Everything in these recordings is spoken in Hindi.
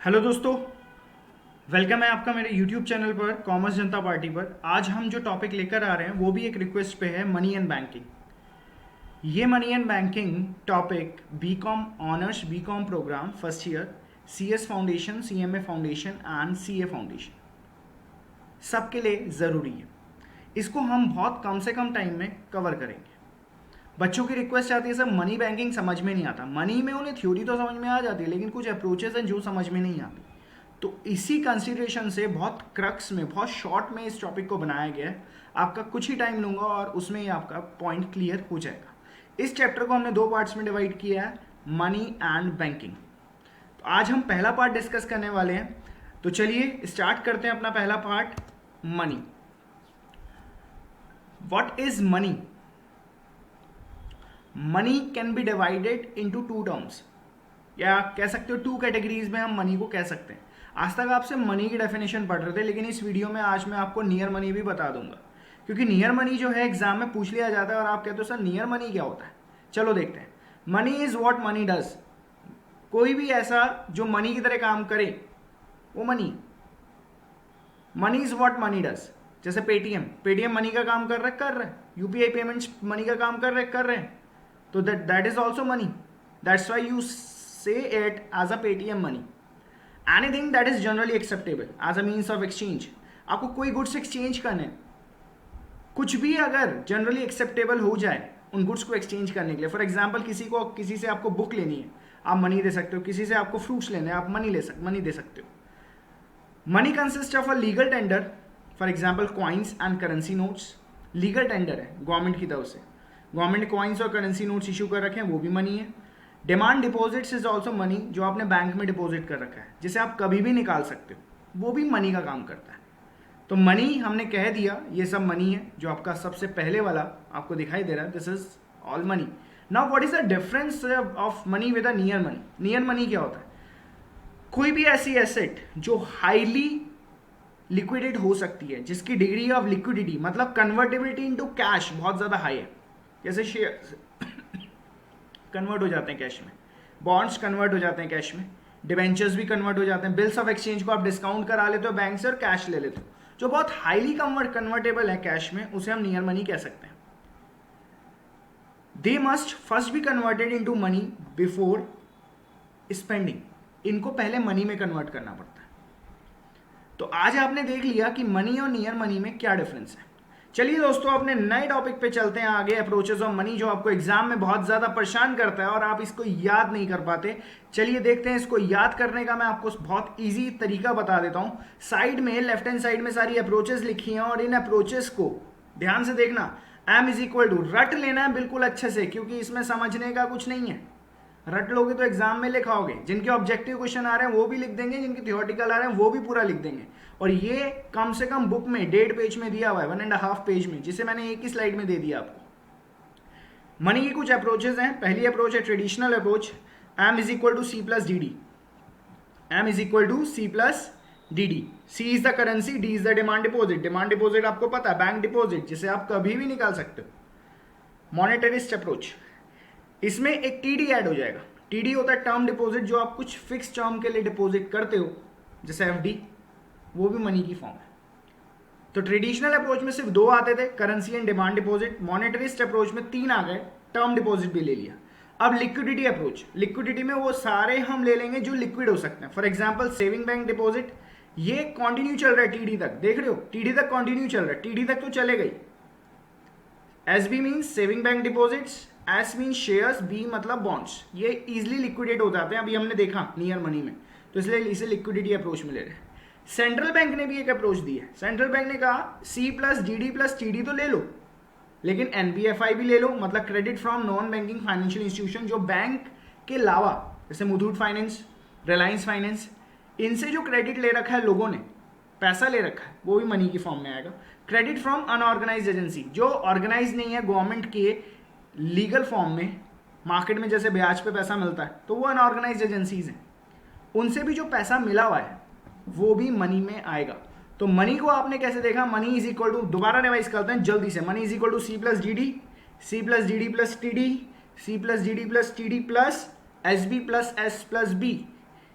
हेलो दोस्तों, वेलकम है आपका मेरे यूट्यूब चैनल पर कॉमर्स जनता पार्टी पर। आज हम जो टॉपिक लेकर आ रहे हैं वो भी एक रिक्वेस्ट पे है, मनी एंड बैंकिंग। ये money and banking topic BCom honours BCom programme first year, CS foundation, CMA foundation and CA foundation सबके लिए ज़रूरी है। इसको हम बहुत कम से कम टाइम में कवर करेंगे। बच्चों की रिक्वेस्ट आती है सर मनी बैंकिंग समझ में नहीं आता। मनी में उन्हें थ्योरी तो समझ में आ जाती है लेकिन कुछ अप्रोचेस हैं जो समझ में नहीं आती। तो इसी कंसिडरेशन से बहुत क्रक्स में, बहुत शॉर्ट में इस टॉपिक को बनाया गया है। आपका कुछ ही टाइम लूँगा और उसमें ही आपका पॉइंट क्लियर हो जाएगा। इस चैप्टर को हमने दो पार्ट्स में डिवाइड किया है, मनी एंड बैंकिंग। तो आज हम पहला पार्ट डिस्कस करने वाले हैं। तो चलिए स्टार्ट करते हैं अपना पहला part, money. What is money? Money can be divided into two terms, या कह सकते हो टू कैटेगरीज में हम मनी को कह सकते हैं। आज तक आपसे मनी की डेफिनेशन पढ़ रहे थे लेकिन इस वीडियो में आज मैं आपको नियर मनी भी बता दूंगा, क्योंकि नियर मनी जो है एग्जाम में पूछ लिया जाता है और आप कहते हो सर नियर मनी क्या होता है। चलो देखते हैं। Money is what money does. कोई भी ऐसा जो मनी की तरह काम करे वो money. Money is what money does. जैसे पेटीएम मनी का काम कर रहे हैं, यूपीआई पेमेंट्स मनी का काम कर रहे हैं, तो that is also money. That's why you say it as a Paytm money. Anything that is generally acceptable as a means of exchange. आपको कोई गुड्स एक्सचेंज करने, कुछ भी अगर जनरली एक्सेप्टेबल हो जाए उन गुड्स को एक्सचेंज करने के लिए। फॉर एग्जाम्पल किसी से आपको बुक लेनी है, आप मनी दे सकते हो। किसी से आपको फ्रूट्स लेने हैं, आप मनी दे सकते हो। Money consist of a legal tender, for example coins and currency notes. Legal tender है गवर्नमेंट की तरफ से, गवर्नमेंट ने कॉइन्स और करेंसी नोट्स इशू कर रखे हैं, वो भी मनी है। Demand deposits is also money, जो आपने बैंक में डिपॉजिट कर रखा है जिसे आप कभी भी निकाल सकते हो, वो भी मनी का काम करता है। तो मनी हमने कह दिया, ये सब मनी है। जो आपका सबसे पहले वाला आपको दिखाई दे रहा है, this is all money. Now what is the difference of money with a near money? Near money क्या होता है? कोई भी ऐसी एसेट जो हाईली लिक्विडेट हो सकती है, जिसकी डिग्री ऑफ लिक्विडिटी मतलब कन्वर्टेबिलिटी इनटू कैश बहुत ज्यादा हाई है। जैसे शेयर कन्वर्ट हो जाते हैं कैश में, बॉन्ड्स कन्वर्ट हो जाते हैं कैश में, डिवेंचर्स भी कन्वर्ट हो जाते हैं, बिल्स ऑफ एक्सचेंज को आप डिस्काउंट करा लेते हो बैंक से और कैश ले लेते हो। जो बहुत हाईली कन्वर्टेबल है कैश में, उसे हम नियर मनी कह सकते हैं। They must first be converted into money before spending. इनको पहले मनी में कन्वर्ट करना पड़ता है। तो आज आपने देख लिया कि मनी और नियर मनी में क्या डिफरेंस है। चलिए दोस्तों, अपने नए टॉपिक पे चलते हैं आगे, अप्रोचेस ऑफ मनी, जो आपको एग्जाम में बहुत ज्यादा परेशान करता है और आप इसको याद नहीं कर पाते। चलिए देखते हैं। इसको याद करने का मैं आपको बहुत इजी तरीका बता देता हूं। साइड में, लेफ्ट हैंड साइड में सारी अप्रोचेस लिखी हैं और इन अप्रोचेस को ध्यान से देखना। एम इज इक्वल टू, रट लेना है बिल्कुल अच्छे से, क्योंकि इसमें समझने का कुछ नहीं है। रट लोगे तो एग्जाम में लिखाओगे। जिनके ऑब्जेक्टिव क्वेश्चन आ रहे हैं वो भी लिख देंगे, जिनके थियोरटिकल आ रहे हैं वो भी पूरा लिख देंगे। और ये कम से कम बुक में 1.5 पेज में दिया हुआ है, 1.5 पेज में, जिसे मैंने एक ही स्लाइड में दे दिया आपको। मनी की कुछ अप्रोचेस हैं। पहली अप्रोच है traditional approach, M is equal to C plus D D. M is equal to C plus D D. C is the currency, D is the demand deposit. Demand deposit आपको पता है, बैंक डिपॉजिट, जिसे आप कभी भी निकाल सकते हो। मॉनेटरिस्ट अप्रोच, इसमें एक टीडी ऐड हो जाएगा। टीडी होता है टर्म डिपॉजिट, जो आप कुछ फिक्स टर्म के लिए डिपॉजिट करते हो, जैसे एफडी, वो भी मनी की फॉर्म है। तो ट्रेडिशनल अप्रोच में सिर्फ 2 आते थे, currency and demand deposit. Monetarist approach में 3 आ गए, टर्म डिपॉजिट भी ले लिया। अब लिक्विडिटी अप्रोच, लिक्विडिटी में वो सारे हम ले लेंगे जो लिक्विड हो सकते हैं। For example saving bank deposit, ये कंटिन्यू चल रहा है टीडी तक, देख रहे हो, टीडी तक कंटिन्यू चल रहा है, टीडी तक तो चले गई। SB means saving bank deposits, S means shares, B मतलब बॉन्ड्स। ये इजिली लिक्विडेट हो जाते हैं, अभी हमने देखा नियर मनी में, तो इसलिए इसे लिक्विडिटी अप्रोच में ले रहे हैं। सेंट्रल बैंक ने भी एक अप्रोच दी है। सेंट्रल बैंक ने कहा C plus D D plus T D तो ले लो, लेकिन एनबीएफआई भी ले लो, मतलब credit from non banking financial institution. जो बैंक के अलावा, जैसे मुथूट फाइनेंस, रिलायंस फाइनेंस, इनसे जो क्रेडिट ले रखा है लोगों ने, पैसा ले रखा है, वो भी मनी की फॉर्म में आएगा। क्रेडिट फ्रॉम अनऑर्गेनाइज एजेंसी, जो ऑर्गेनाइज नहीं है गवर्नमेंट के लीगल फॉर्म में, मार्केट में जैसे ब्याज पे पैसा मिलता है, तो वो अनऑर्गेनाइज एजेंसीज हैं, उनसे भी जो पैसा मिला हुआ है वो भी मनी में आएगा। तो मनी को आपने कैसे देखा? मनी इज इक्वल टू, दोबारा रिवाइज करते हैं जल्दी से, money is equal to C plus D D, C plus D D plus T D, C plus D D plus T D plus S B plus S plus B.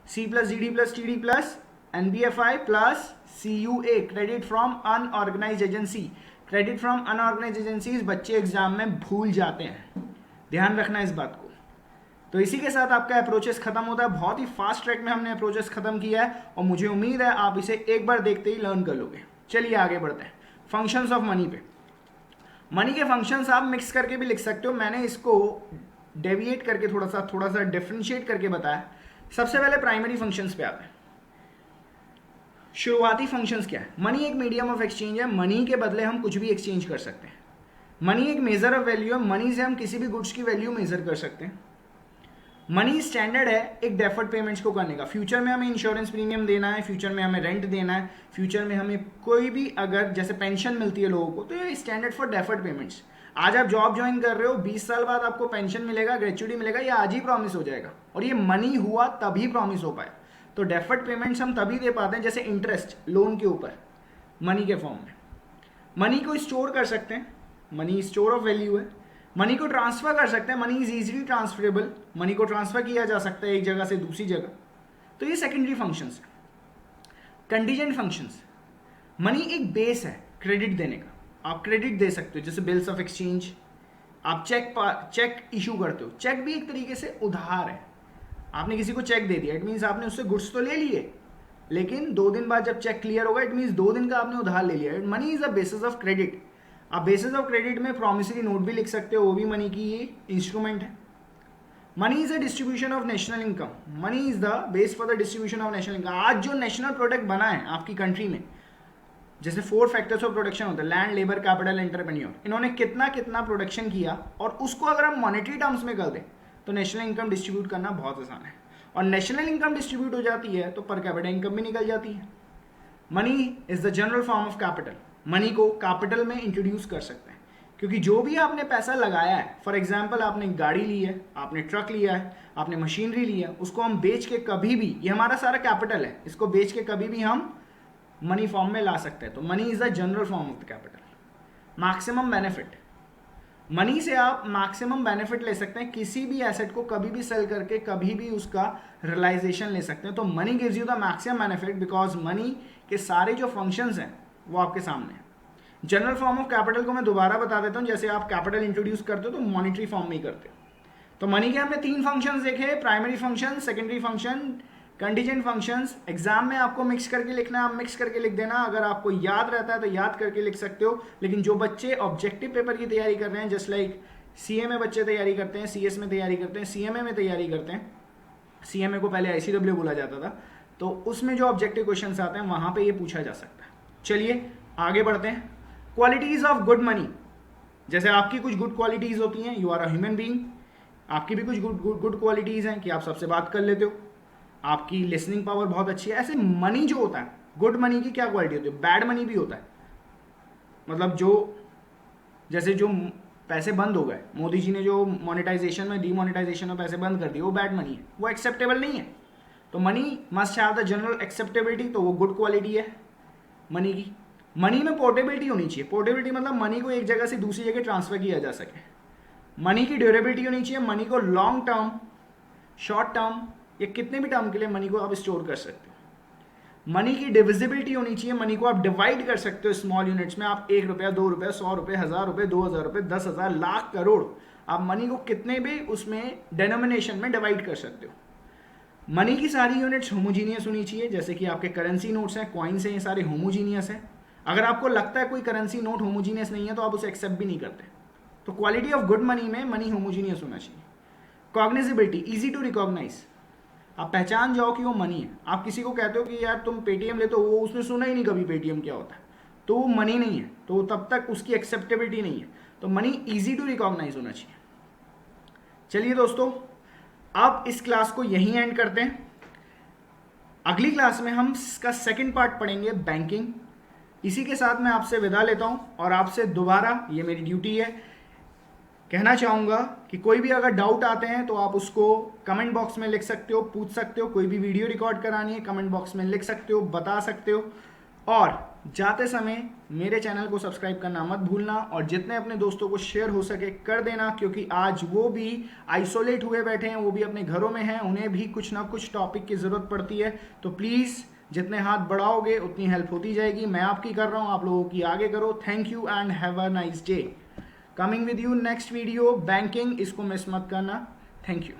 C plus G D plus T D plus NBFI plus CUA, credit from unorganise agency. Credit from unorganise agencies बच्चे एग्जाम में भूल जाते हैं, ध्यान रखना इस बात को। तो इसी के साथ आपका अप्रोचेस खत्म होता है। बहुत ही फास्ट ट्रैक में हमने अप्रोचेस खत्म किया है और मुझे उम्मीद है आप इसे एक बार देखते ही लर्न कर लोगे। चलिए आगे बढ़ते हैं फंक्शंस ऑफ मनी पे। मनी के फंक्शंस आप मिक्स करके भी लिख सकते हो, मैंने इसको डेविएट करके थोड़ा सा डिफरेंशिएट करके बताया। सबसे पहले प्राइमरी फंक्शंस पे आते हैं। शुरुआती फंक्शंस क्या है? मनी एक मीडियम ऑफ एक्सचेंज है, मनी के बदले हम कुछ भी एक्सचेंज कर सकते हैं। मनी एक मेजर ऑफ वैल्यू है, मनी से हम किसी भी गुड्स की वैल्यू मेजर कर सकते हैं। मनी स्टैंडर्ड है एक डेफर्ड पेमेंट्स को करने का। फ्यूचर में हमें इंश्योरेंस प्रीमियम देना है, फ्यूचर में हमें रेंट देना है, फ्यूचर में हमें कोई भी अगर जैसे पेंशन मिलती है लोगों को, तो ये स्टैंडर्ड फॉर डेफर्ड पेमेंट्स। आज आप जॉब ज्वाइन कर रहे हो, 20 साल बाद आपको पेंशन मिलेगा, ग्रेचुटी मिलेगा, ये आज ही प्रॉमिस हो जाएगा और ये मनी हुआ तभी प्रॉमिस हो पाए। तो डेफर्ड पेमेंट्स हम तभी दे पाते हैं जैसे इंटरेस्ट लोन के ऊपर, मनी के फॉर्म में। मनी को स्टोर कर सकते हैं, मनी स्टोर ऑफ वैल्यू है। मनी को ट्रांसफर कर सकते हैं, money is easily transferable, money को ट्रांसफर किया जा सकता है एक जगह से दूसरी जगह। तो ये सेकेंडरी फंक्शंस है। कंटीजेंट फंक्शंस, मनी एक बेस है क्रेडिट देने का। आप क्रेडिट दे सकते हो जैसे बिल्स ऑफ एक्सचेंज, आप चेक इशू करते हो, चेक भी एक तरीके से उधार है। आपने किसी को चेक दे दिया, इट मीन्स आपने उससे गुड्स तो ले लिए, लेकिन 2 दिन बाद जब चेक क्लियर होगा इट मीन्स 2 दिन का आपने उधार ले लिया। Money is a basis of credit. आप बेसिस ऑफ क्रेडिट में प्रॉमिसरी नोट भी लिख सकते हो, वो भी मनी की ही इंस्ट्रूमेंट है। Money is a distribution of national income, money is the base for the distribution of national income. आज जो नेशनल प्रोडक्ट बना है आपकी कंट्री में, जैसे 4 फैक्टर्स ऑफ प्रोडक्शन होते हैं, लैंड, लेबर, कैपिटल, एंटरप्रेन्योर, इन्होंने कितना कितना प्रोडक्शन किया और उसको अगर हम मॉनेटरी टर्म्स में कर दें तो नेशनल इनकम डिस्ट्रीब्यूट करना बहुत आसान है। और नेशनल इनकम डिस्ट्रीब्यूट हो जाती है तो पर कैपिटल इनकम भी निकल जाती है। Money is the general form of capital. Money को कैपिटल में इंट्रोड्यूस कर सकते हैं क्योंकि जो भी आपने पैसा लगाया है, फॉर एग्जाम्पल आपने गाड़ी ली है, आपने ट्रक लिया है, आपने मशीनरी ली है, उसको हम बेच के कभी भी, ये हमारा सारा कैपिटल है, इसको बेच के कभी भी हम मनी फॉर्म में ला सकते हैं। तो money is the general form of the capital. Maximum benefit, money से आप मैक्सिमम बेनिफिट ले सकते हैं, किसी भी एसेट को कभी भी सेल करके कभी भी उसका रियलाइजेशन ले सकते हैं। तो money gives you the maximum benefit because money के सारे जो फंक्शंस हैं वो आपके सामने हैं। जनरल फॉर्म ऑफ कैपिटल को मैं दोबारा बता देता हूं, जैसे आप कैपिटल इंट्रोड्यूस करते हो तो मॉनिटरी फॉर्म में ही करते हो। तो मनी के हमने 3 फंक्शंस देखे, primary function, secondary function, contingent functions. Exam में आपको मिक्स करके लिखना है, आप मिक्स करके लिख देना। अगर आपको याद रहता है तो याद करके लिख सकते हो, लेकिन जो बच्चे ऑब्जेक्टिव पेपर की तैयारी कर रहे हैं, जस्ट लाइक सीए में बच्चे तैयारी करते हैं, सीएस में तैयारी करते हैं, सीएमए में तैयारी करते हैं, सीएमए को पहले आईसीडब्ल्यू बोला जाता था, तो उसमें जो ऑब्जेक्टिव क्वेश्चंस आते हैं वहां पे ये पूछा जा सकता है। चलिए आगे बढ़ते हैं। क्वालिटीज ऑफ गुड मनी, जैसे आपकी कुछ गुड क्वालिटीज होती हैं, you are a human being, आपकी भी कुछ गुड क्वालिटीज हैं कि आप सबसे बात कर लेते हो, आपकी लिसनिंग पावर बहुत अच्छी है। ऐसे मनी जो होता है, गुड मनी की क्या क्वालिटी होती है? बैड मनी भी होता है, मतलब जो जैसे जो पैसे बंद हो गए, मोदी जी ने जो मोनेटाइजेशन में डीमोनेटाइजेशन में पैसे बंद कर दिए, वो बैड मनी है, वो एक्सेप्टेबल नहीं है। तो money must have the general acceptability, तो वो गुड क्वालिटी है मनी की। मनी में पोर्टेबिलिटी होनी चाहिए। पोर्टेबिलिटी मतलब मनी को एक जगह से दूसरी जगह ट्रांसफर किया जा सके। मनी की ड्यूरेबिलिटी होनी चाहिए, मनी को लॉन्ग टर्म, शॉर्ट टर्म, ये कितने भी टर्म के लिए मनी को आप स्टोर कर सकते हो। मनी की डिविजिबिलिटी होनी चाहिए, मनी को आप डिवाइड कर सकते हो स्मॉल यूनिट्स में। आप 1 रुपया, 2 रुपया, 100 रुपये, 1000 रुपये, 2000 रुपये, 10,000, लाख, करोड़, आप मनी को कितने भी उसमें डेनोमिनेशन में डिवाइड कर सकते हो। मनी की सारी यूनिट्स होमोजीनियस होनी चाहिए, जैसे कि आपके करेंसी नोट्स हैं, कॉइन्स हैं, ये सारे होमोजीनियस हैं। अगर आपको लगता है कोई करेंसी नोट होमोजीनियस नहीं है तो आप उसे एक्सेप्ट भी नहीं करते। तो क्वालिटी ऑफ गुड मनी में मनी होमोजीनियस होना चाहिए। कॉग्निजिबिलिटी, इजी टू रिकॉग्नाइज, आप पहचान जाओ कि वो मनी है। आप किसी को कहते हो कि यार तुम पेटीएम लेते हो, वो उसने सुना ही नहीं कभी पेटीएम क्या होता है, तो वो मनी नहीं है, तो तब तक उसकी एक्सेप्टेबिलिटी नहीं है। तो मनी इजी टू रिकॉग्नाइज होना चाहिए। चलिए दोस्तों, अब इस क्लास को यहीं एंड करते हैं। अगली क्लास में हम इसका सेकंड पार्ट पढ़ेंगे, बैंकिंग। इसी के साथ मैं आपसे विदा लेता हूं और आपसे दोबारा, ये मेरी ड्यूटी है, कहना चाहूँगा कि कोई भी अगर डाउट आते हैं तो आप उसको कमेंट बॉक्स में लिख सकते हो, पूछ सकते हो। कोई भी वीडियो रिकॉर्ड करानी है कमेंट बॉक्स में लिख सकते हो, बता सकते हो। और जाते समय मेरे चैनल को सब्सक्राइब करना मत भूलना, और जितने अपने दोस्तों को शेयर हो सके कर देना, क्योंकि आज वो भी आइसोलेट हुए बैठे हैं, वो भी अपने घरों में हैं, उन्हें भी कुछ ना कुछ टॉपिक की ज़रूरत पड़ती है। तो प्लीज़ जितने हाथ बढ़ाओगे उतनी हेल्प होती जाएगी। मैं आपकी कर रहा हूँ, आप लोगों की आगे करो। Thank you and have a nice day. Coming with you next video banking, इसको मिस मत करना। Thank you.